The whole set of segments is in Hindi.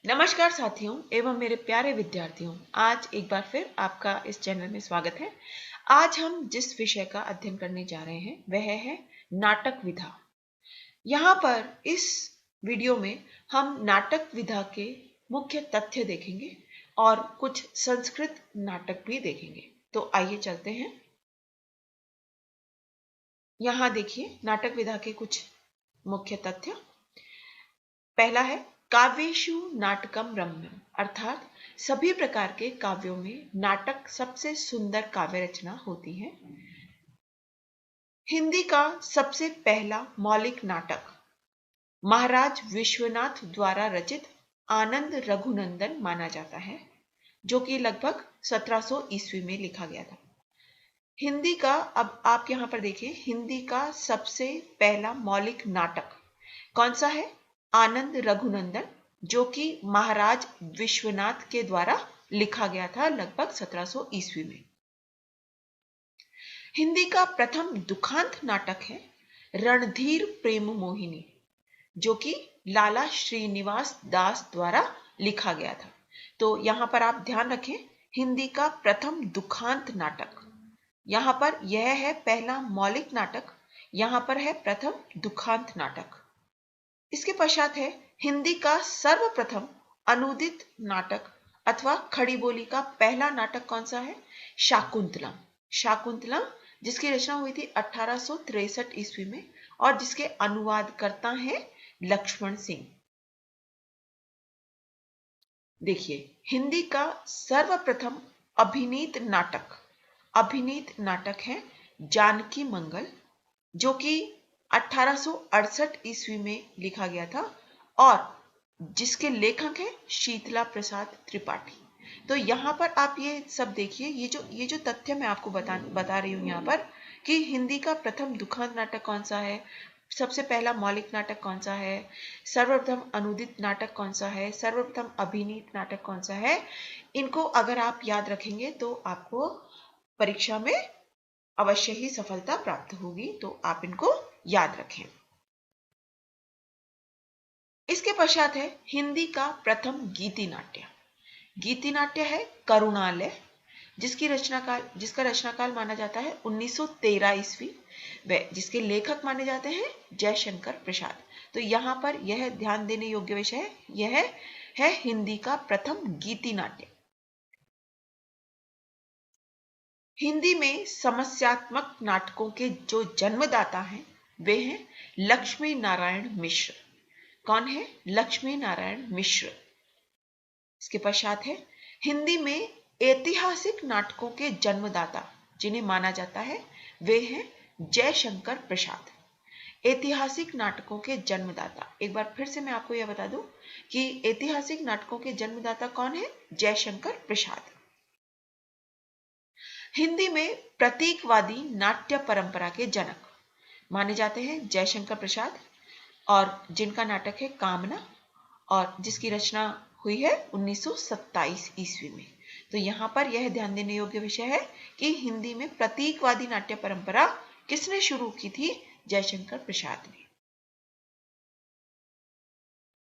नमस्कार साथियों एवं मेरे प्यारे विद्यार्थियों, आज एक बार फिर आपका इस चैनल में स्वागत है। आज हम जिस विषय का अध्ययन करने जा रहे हैं वह है नाटक विधा। यहाँ पर इस वीडियो में हम नाटक विधा के मुख्य तथ्य देखेंगे और कुछ संस्कृत नाटक भी देखेंगे। तो आइए चलते हैं। यहाँ देखिए नाटक विधा के कुछ मुख्य तथ्य। पहला है काव्येषु नाटकम रम्यम, अर्थात सभी प्रकार के काव्यों में नाटक सबसे सुंदर काव्य रचना होती है। हिंदी का सबसे पहला मौलिक नाटक महाराज विश्वनाथ द्वारा रचित आनंद रघुनंदन माना जाता है, जो कि लगभग 1700 ईस्वी में लिखा गया था। हिंदी का, अब आप यहां पर देखिए, हिंदी का सबसे पहला मौलिक नाटक कौन सा है? आनंद रघुनंदन, जो कि महाराज विश्वनाथ के द्वारा लिखा गया था लगभग 1700 ईस्वी में। हिंदी का प्रथम दुखांत नाटक है रणधीर प्रेम मोहिनी, जो कि लाला श्रीनिवास दास द्वारा लिखा गया था। तो यहां पर आप ध्यान रखें, हिंदी का प्रथम दुखांत नाटक, यहां पर यह है पहला मौलिक नाटक, यहां पर है प्रथम दुखांत नाटक। इसके पश्चात है हिंदी का सर्वप्रथम अनुदित नाटक अथवा खड़ी बोली का पहला नाटक कौन सा है? शाकुंतलम। शाकुंतलम जिसकी रचना हुई थी 1863 ईस्वी में और जिसके अनुवादकर्ता हैं लक्ष्मण सिंह। देखिए हिंदी का सर्वप्रथम अभिनीत नाटक है जानकी मंगल, जो कि 1868 ईस्वी में लिखा गया था और जिसके लेखक हैं शीतला प्रसाद त्रिपाठी। तो यहां पर आप ये सब देखिए, ये जो तथ्य मैं आपको बता रही हूं यहां पर, कि हिंदी का प्रथम दुखांत नाटक कौन सा है, सबसे पहला मौलिक नाटक कौन सा है, सर्वप्रथम अनुदित नाटक कौन सा है, सर्वप्रथम अभिनीत नाटक कौन सा है, इनको अगर आप याद रखेंगे तो आपको परीक्षा में अवश्य ही सफलता प्राप्त होगी। तो आप इनको याद रखें। इसके पश्चात है हिंदी का प्रथम गीति नाट्य। गीति नाट्य है करुणालय, जिसका रचनाकाल माना जाता है 1913 ईस्वी, व जिसके लेखक माने जाते हैं जयशंकर प्रसाद। तो यहां पर यह ध्यान देने योग्य विषय है, यह है हिंदी का प्रथम गीति नाट्य। हिंदी में समस्यात्मक नाटकों के जो जन्मदाता हैं वे हैं लक्ष्मी नारायण मिश्र। कौन है? लक्ष्मी नारायण मिश्र। इसके पश्चात है हिंदी में ऐतिहासिक नाटकों के जन्मदाता जिन्हें माना जाता है वे हैं जयशंकर प्रसाद। ऐतिहासिक नाटकों के जन्मदाता, एक बार फिर से मैं आपको यह बता दूं कि ऐतिहासिक नाटकों के जन्मदाता कौन है? जयशंकर प्रसाद। हिंदी में प्रतीकवादी नाट्य परंपरा के जनक माने जाते हैं जयशंकर प्रसाद, और जिनका नाटक है कामना और जिसकी रचना हुई है 1927 ईस्वी में। तो यहां पर यह ध्यान देने योग्य विषय है कि हिंदी में प्रतीकवादी नाट्य परंपरा किसने शुरू की थी? जयशंकर प्रसाद ने।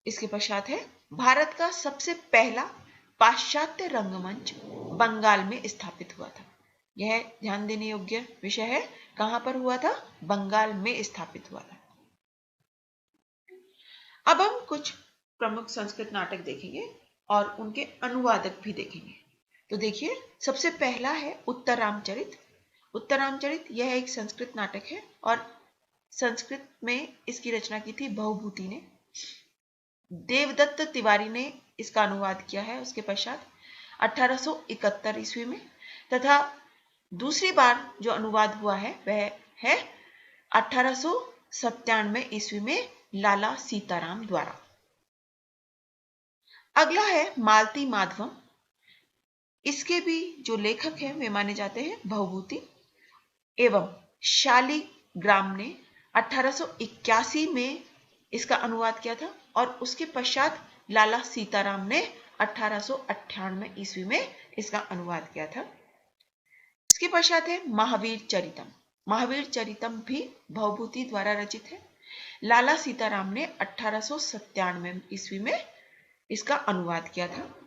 इसके पश्चात है भारत का सबसे पहला पाश्चात्य रंगमंच बंगाल में स्थापित हुआ था। यह ध्यान देने योग्य विषय है, कहां पर हुआ था? बंगाल में स्थापित हुआ था। अब हम कुछ प्रमुख संस्कृत नाटक देखेंगे और उनके अनुवादक भी देखेंगे। तो देखिए सबसे पहला है उत्तरामचरित। उत्तरामचरित यह एक संस्कृत नाटक है और संस्कृत में इसकी रचना की थी बहुभूति ने। देवदत्त तिवारी ने इसका अनुवाद किया है उसके पश्चात 1871 ईस्वी में, तथा दूसरी बार जो अनुवाद हुआ है वह है 1897 ईस्वी में लाला सीताराम द्वारा। अगला है मालती माधवम। इसके भी जो लेखक हैं वे माने जाते हैं बहुभूति, एवं शालिग्राम ने 1881 में इसका अनुवाद किया था और उसके पश्चात लाला सीताराम ने 1898 ईस्वी में इसका अनुवाद किया था। इसके पश्चात है महावीर चरितम। महावीर चरितम भी बहुभूति द्वारा रचित है। लाला सीताराम ने 1897 ईस्वी में इसका अनुवाद किया था।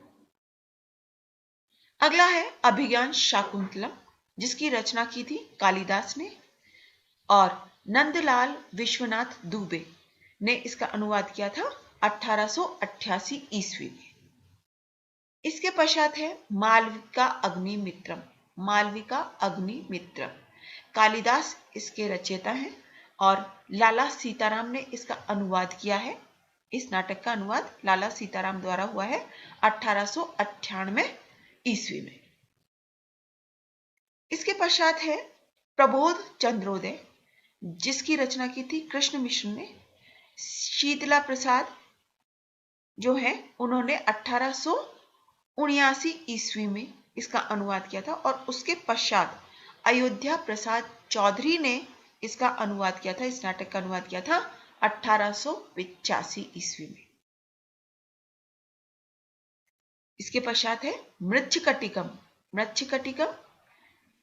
अगला है अभिज्ञान शाकुंतलम, जिसकी रचना की थी कालिदास ने, और नंदलाल विश्वनाथ दुबे ने इसका अनुवाद किया था 1888 ईस्वी में। इसके पश्चात है मालविका अग्निमित्रम। मालविका अग्निमित्रम कालिदास इसके रचयिता हैं और लाला सीताराम ने इसका अनुवाद किया है। इस नाटक का अनुवाद लाला सीताराम द्वारा हुआ है 1898 ईस्वी में। इसके पश्चात है प्रबोध चंद्रोदय, जिसकी रचना की थी कृष्ण मिश्र ने। शीतला प्रसाद जो है उन्होंने 1879 ईस्वी में इसका अनुवाद किया था, और उसके पश्चात अयोध्या प्रसाद चौधरी ने इसका अनुवाद किया था, इस नाटक का अनुवाद किया था 1885 ईस्वी में। इसके पश्चात है मृच्छकटिकम। मृच्छकटिकम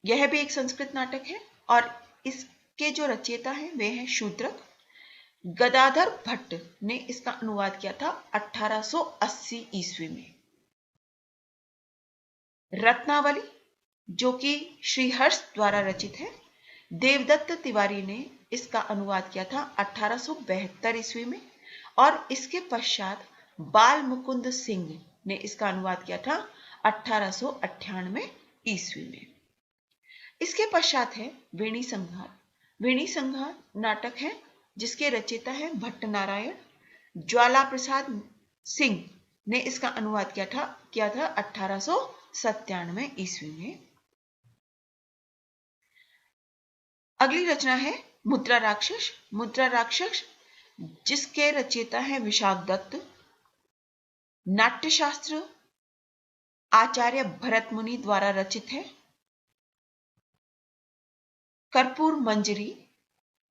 यह भी एक संस्कृत नाटक है और इसके जो रचयिता हैं वे हैं शूद्रक। गदाधर भट्ट ने इसका अनुवाद किया था 1880 ईस्वी में। रत्नावली जो कि श्रीहर्ष द्वारा रचित है, देवदत्त तिवारी ने इसका अनुवाद किया था 1872 ईस्वी में, और इसके पश्चात बाल मुकुंद सिंह ने इसका अनुवाद किया था 1898 ईस्वी में। इसके पश्चात है वेणी संहार। वेणी संहार नाटक है जिसके रचयिता है भट्ट नारायण। ज्वाला प्रसाद सिंह ने इसका अनुवाद किया था 1897 ईस्वी में। अगली रचना है मुद्रा राक्षस। मुद्रा राक्षस जिसके रचयिता है विशाख दत्त। नाट्यशास्त्र आचार्य भरत मुनि द्वारा रचित है। कर्पूर मंजरी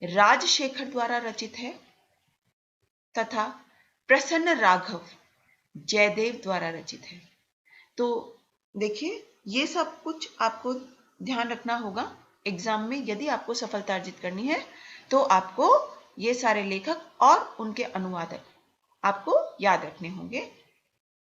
राजशेखर द्वारा रचित है तथा प्रसन्न राघव जयदेव द्वारा रचित है। तो देखिए ये सब कुछ आपको ध्यान रखना होगा एग्जाम में। यदि आपको सफलता अर्जित करनी है तो आपको ये सारे लेखक और उनके अनुवादक आपको याद रखने होंगे।